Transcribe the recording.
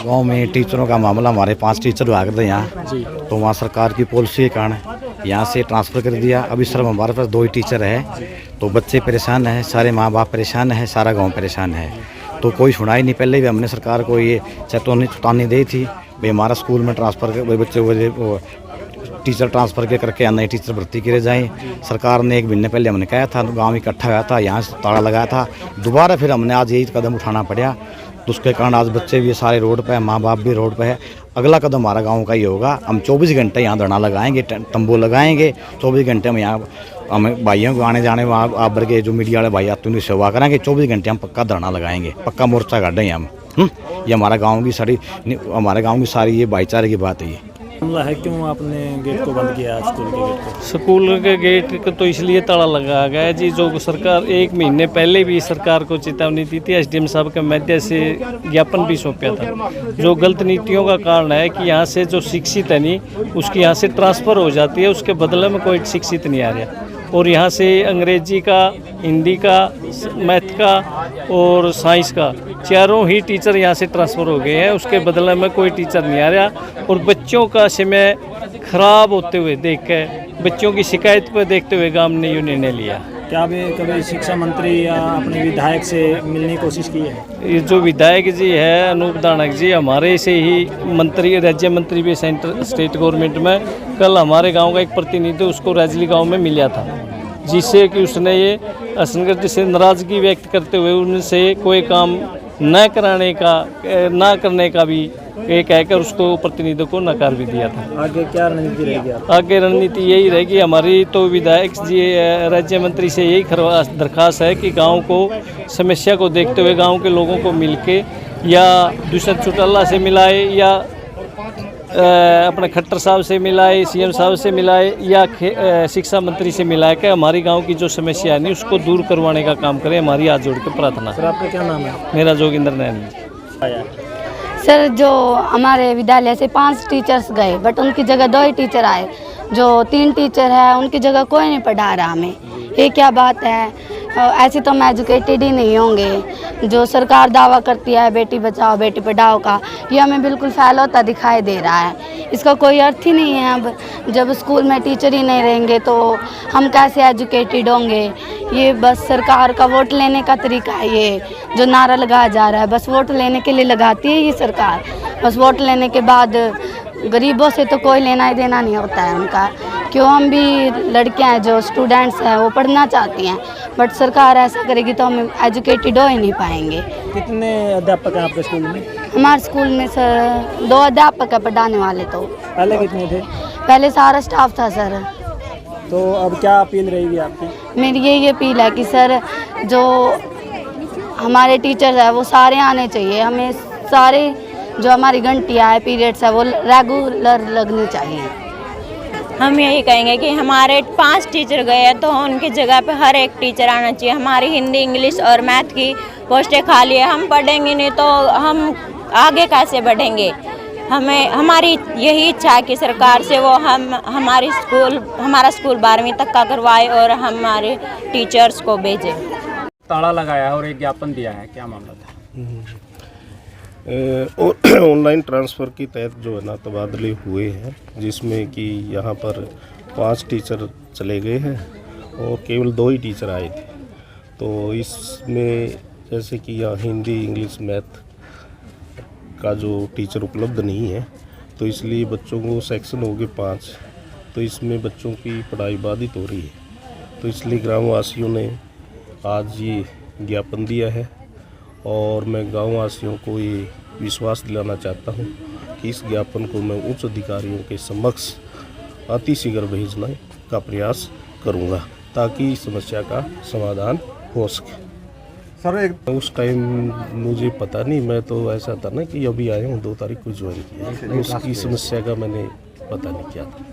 गांव में टीचरों का मामला, हमारे 5 टीचर हुआ करते यहाँ, तो वहाँ सरकार की पॉलिसी के कारण यहाँ से ट्रांसफ़र कर दिया। अभी सिर्फ हमारे पास 2 ही टीचर है, तो बच्चे परेशान हैं, सारे माँ बाप परेशान हैं, सारा गांव परेशान है। तो कोई सुनाई नहीं। पहले भी हमने सरकार को ये चेतावनी दी थी भाई हमारा स्कूल में ट्रांसफ़र कर, बच्चे वो टीचर ट्रांसफ़र के करके या नए टीचर भर्ती करे जाएँ। सरकार ने 1 महीने पहले हमने कहा था, गाँव इकट्ठा हुआ था, यहाँ से ताला लगाया था। दोबारा फिर हमने आज यही कदम उठाना पड़ा, तो उसके कारण आज बच्चे भी सारे रोड पे हैं, माँ बाप भी रोड पे है। अगला कदम हमारा गांव का ही होगा। हम 24 घंटे यहाँ धरना लगाएंगे, तंबू लगाएंगे। 24 घंटे हम यहाँ हम भाइयों को आने जाने वहाँ आप वर्ग जो मीडिया वाले भाई आते हैं उनकी सेवा करेंगे। 24 घंटे हम पक्का धरना लगाएंगे, पक्का मोर्चा काटेंगे हम। ये हमारा गाँव की सारी ये भाईचारे की बात है। ये मामला है, क्यों आपने गेट को बंद किया स्कूल के गेट को? स्कूल के गेट को तो इसलिए ताला लगाया गया है जी, जो सरकार 1 महीने पहले भी सरकार को चेतावनी दी थी, एसडीएम साहब के माध्यम से ज्ञापन भी सौंपा था। जो गलत नीतियों का कारण है कि यहाँ से जो शिक्षित है नहीं उसकी यहाँ से ट्रांसफ़र हो जाती है, उसके बदले में कोई शिक्षित नहीं आ रहा। और यहाँ से अंग्रेजी का, हिंदी का, मैथ का और साइंस का चारों ही टीचर यहाँ से ट्रांसफ़र हो गए हैं, उसके बदले में कोई टीचर नहीं आ रहा। और बच्चों का समय खराब होते हुए देख के, बच्चों की शिकायत पर देखते हुए गांव ने ये निर्णय लिया। क्या भी कभी शिक्षा मंत्री या अपने विधायक से मिलने की कोशिश की है? ये जो विधायक जी है अनूप दानक जी, हमारे से ही मंत्री, राज्य मंत्री भी स्टेट गवर्नमेंट में, कल हमारे गांव का एक प्रतिनिधि उसको राजली गांव में मिला था, जिससे कि उसने ये असंगत से नाराज़गी व्यक्त करते हुए उनसे कोई काम न करने का भी ये कहकर उसको प्रतिनिधि को नकार भी दिया था। आगे क्या रणनीति रहेगी? आगे रणनीति यही रहेगी हमारी, तो विधायक जी, राज्य मंत्री से यही दरख्वास्त है कि गांव को समस्या को देखते हुए गांव के लोगों को मिलके या दुष्यंत चौटाला से मिलाए या अपने खट्टर साहब से मिलाए, सीएम साहब से मिलाए या शिक्षा मंत्री से मिलाए के हमारी गांव की जो समस्या है नहीं उसको दूर करवाने का काम करें। हमारी हाथ जोड़ के प्रार्थना। सर आपका क्या नाम है? मेरा जोगिंदर नैन। सर जो हमारे विद्यालय से 5 टीचर्स गए, बट उनकी जगह 2 ही टीचर आए। जो 3 टीचर है उनकी जगह कोई नहीं पढ़ा रहा हमें। ये क्या बात है? ऐसे तो हम एजुकेटेड ही नहीं होंगे। जो सरकार दावा करती है बेटी बचाओ बेटी पढ़ाओ का, ये हमें बिल्कुल फेल होता दिखाई दे रहा है। इसका कोई अर्थ ही नहीं है। अब जब स्कूल में टीचर ही नहीं रहेंगे तो हम कैसे एजुकेटेड होंगे? ये बस सरकार का वोट लेने का तरीका है। ये जो नारा लगाया जा रहा है बस वोट लेने के लिए लगाती है ये सरकार। बस वोट लेने के बाद गरीबों से तो कोई लेना ही देना नहीं होता है उनका। क्यों, हम भी लड़कियां हैं जो स्टूडेंट्स हैं वो पढ़ना चाहती हैं, बट सरकार ऐसा करेगी तो हम एजुकेटेड हो ही नहीं पाएंगे। कितने अध्यापक हैं आपके स्कूल में? हमारे स्कूल में सर 2 अध्यापक है पढ़ाने वाले। तो पहले कितने थे? पहले सारा स्टाफ था सर। तो अब क्या अपील रहेगी आपकी? मेरी यही अपील है कि सर जो हमारे टीचर्स हैं वो सारे आने चाहिए। हमें सारे जो हमारी घंटियाँ है, पीरियड्स है, वो रेगुलर लगनी चाहिए। हम यही कहेंगे कि हमारे 5 टीचर गए हैं तो उनकी जगह पे हर एक टीचर आना चाहिए। हमारी हिंदी, इंग्लिश और मैथ की पोस्टें खाली है, हम पढ़ेंगे नहीं तो हम आगे कैसे बढ़ेंगे? हमारी यही इच्छा है कि सरकार से वो हमारा स्कूल 12वीं तक का करवाए और हमारे टीचर्स को भेजे। ताला लगाया और एक ज्ञापन दिया है, क्या मामला था? ऑनलाइन ट्रांसफ़र के तहत जो है ना तबादले हुए हैं, जिसमें कि यहाँ पर 5 टीचर चले गए हैं और केवल 2 ही टीचर आए थे। तो इसमें जैसे कि यहाँ हिंदी, इंग्लिश, मैथ का जो टीचर उपलब्ध नहीं है, तो इसलिए बच्चों को सेक्शन हो गए 5, तो इसमें बच्चों की पढ़ाई बाधित हो रही है। तो इसलिए ग्रामवासियों ने आज ये ज्ञापन दिया है और मैं गाँववासियों को ये विश्वास दिलाना चाहता हूँ कि इस ज्ञापन को मैं उच्च अधिकारियों के समक्ष अतिशीघ्र भेजने का प्रयास करूँगा ताकि समस्या का समाधान हो सके। सर उस टाइम मुझे पता नहीं, मैं तो ऐसा था ना कि अभी आया हूँ, 2 तारीख को ज्वाइन किया, उसकी समस्या का मैंने पता नहीं क्या था।